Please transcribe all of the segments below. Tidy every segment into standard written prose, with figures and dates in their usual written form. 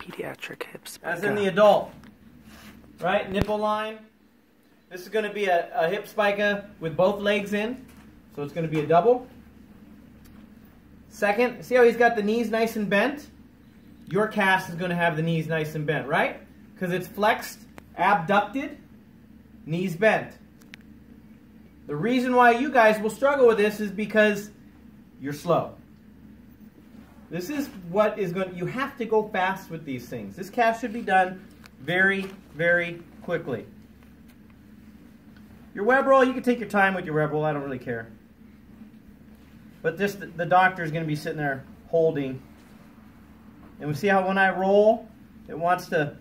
Pediatric hip Spica. As in the adult. Right? Nipple line. This is going to be a hip Spica with both legs in. So it's going to be a double. Second, see how he's got the knees nice and bent? Your cast is going to have the knees nice and bent, right? Because it's flexed, abducted, knees bent. The reason why you guys will struggle with this is because you're slow. This is what is going to, you have to go fast with these things. This cast should be done very, very quickly. Your web roll, you can take your time with your web roll, I don't really care. But this, the doctor is going to be sitting there holding. And we see how when I roll, it wants to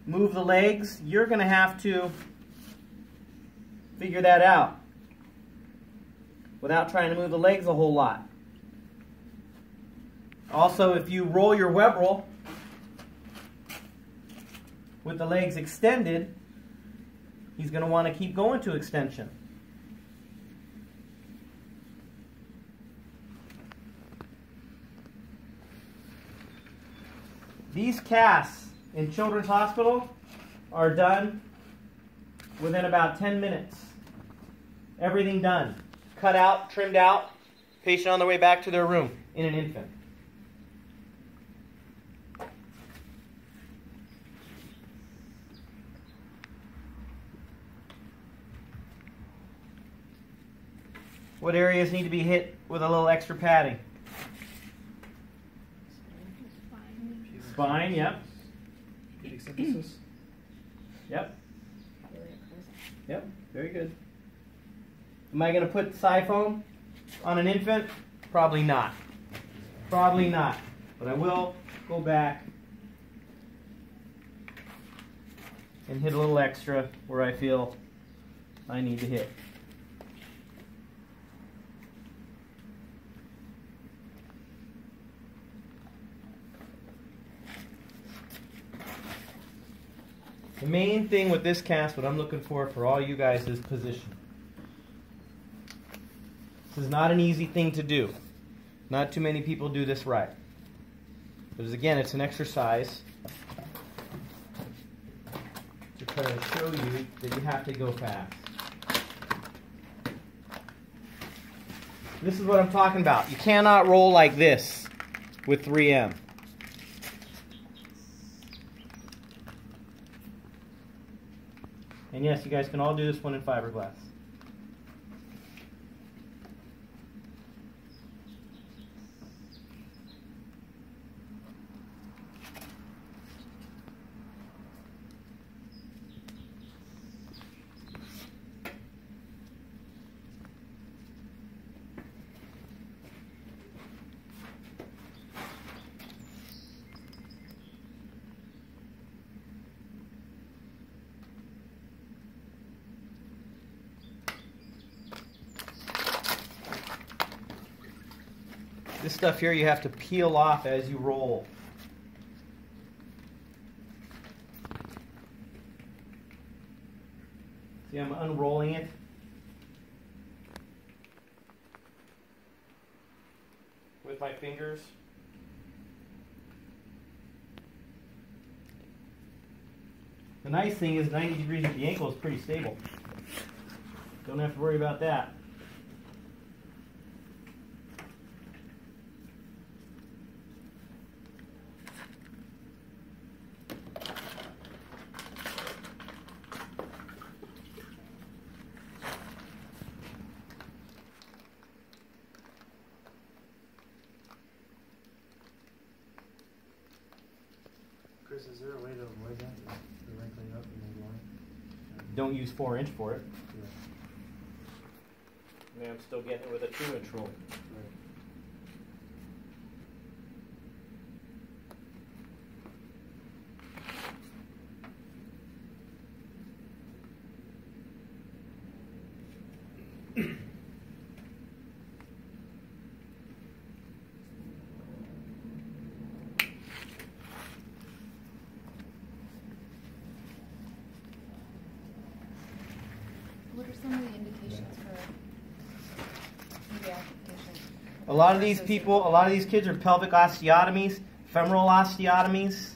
move the legs. You're going to have to figure that out without trying to move the legs a whole lot. Also, if you roll your web roll with the legs extended, he's going to want to keep going to extension. These casts in Children's Hospital are done within about 10 minutes. Everything done. Cut out, trimmed out, patient on their way back to their room in an infant. What areas need to be hit with a little extra padding? Spine, yep. Yep. Yep, very good. Am I going to put Siphone on an infant? Probably not. Probably not. But I will go back and hit a little extra where I feel I need to hit. The main thing with this cast, what I'm looking for all you guys, is position. This is not an easy thing to do. Not too many people do this right. But again, it's an exercise to try to show you that you have to go fast. This is what I'm talking about. You cannot roll like this with 3M. And yes, you guys can all do this one in fiberglass. This stuff here you have to peel off as you roll. See, I'm unrolling it. With my fingers. The nice thing is 90 degrees at the ankle is pretty stable. Don't have to worry about that. Chris, is there a way to avoid that? Directly up and then line? Don't use 4-inch for it. Yeah. I mean, I'm still getting it with a 2-inch roll. Right. What are some of the indications for pediatric patients? A lot of these people, a lot of these kids are pelvic osteotomies, femoral osteotomies.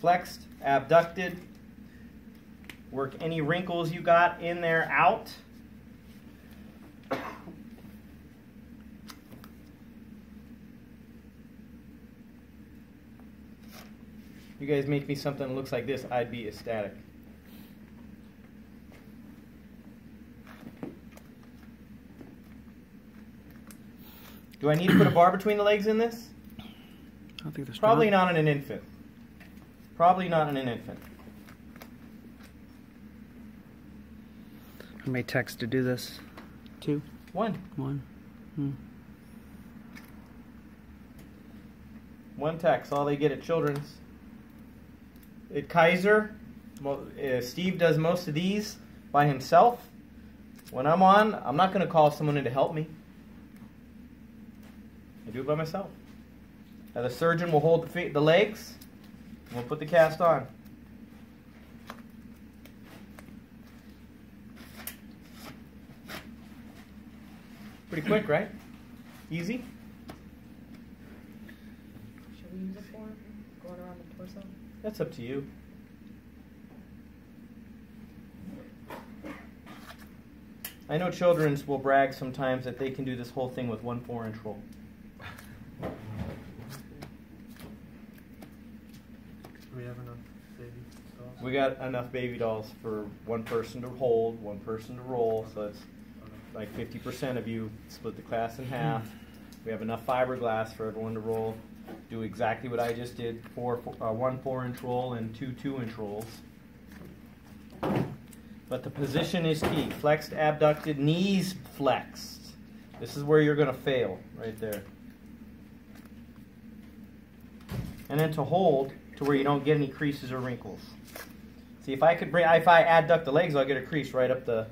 flexed, abducted. Work any wrinkles you got in there out. You guys make me something that looks like this, I'd be ecstatic. Do I need to put a bar between the legs in this? I don't think there's Probably not in an infant. Probably not in an infant. How many techs to do this? 2? One. 1. One text, all they get at Children's. At Kaiser, Steve does most of these by himself. When I'm on, I'm not going to call someone in to help me. I do it by myself. Now the surgeon will hold the legs, and we'll put the cast on. Pretty quick, right? Easy? Should we use it for going around the torso? That's up to you. I know Children's will brag sometimes that they can do this whole thing with 1 4-inch roll. Do we have enough baby dolls? We got enough baby dolls for one person to hold, one person to roll, so it's like 50% of you split the class in half. We have enough fiberglass for everyone to roll. Do exactly what I just did, 1 4-inch roll and 2 2-inch rolls. But the position is key. Flexed, abducted, knees flexed. This is where you're going to fail, right there. And then to hold to where you don't get any creases or wrinkles. See, if I adduct the legs, I'll get a crease right up the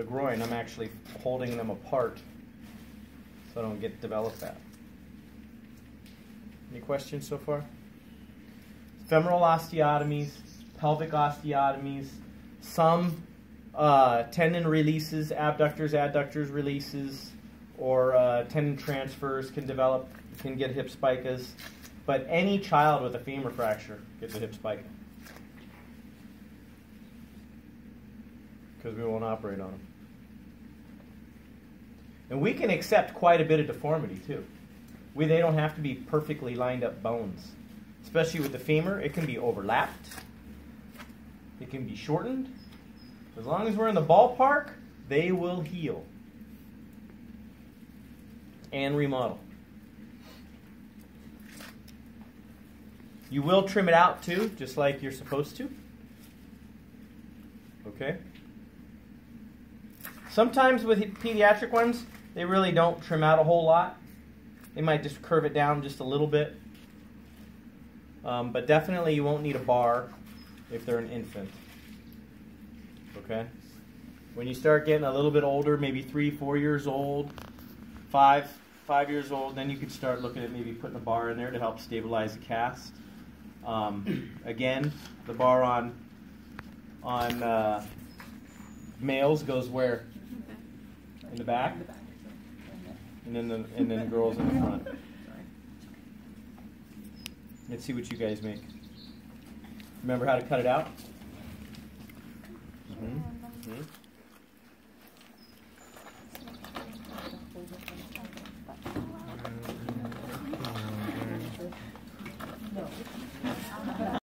groin. I'm actually holding them apart so I don't develop that. Any questions so far? Femoral osteotomies, pelvic osteotomies, some tendon releases, adductors releases, or tendon transfers can get hip spicas. But any child with a femur fracture gets a hip spica, because we won't operate on them. And we can accept quite a bit of deformity too. They don't have to be perfectly lined up bones. Especially with the femur, it can be overlapped. It can be shortened. As long as we're in the ballpark, they will heal and remodel. You will trim it out too, just like you're supposed to. Okay? Sometimes with pediatric ones, they really don't trim out a whole lot. They might just curve it down just a little bit. But definitely you won't need a bar if they're an infant. Okay? When you start getting a little bit older, maybe 3, 4 years old, 5 years old, then you could start looking at maybe putting a bar in there to help stabilize the cast. Again, the bar on males goes where? In the back? And then girls in the front. Let's see what you guys make. Remember how to cut it out? Mm-hmm. Mm-hmm.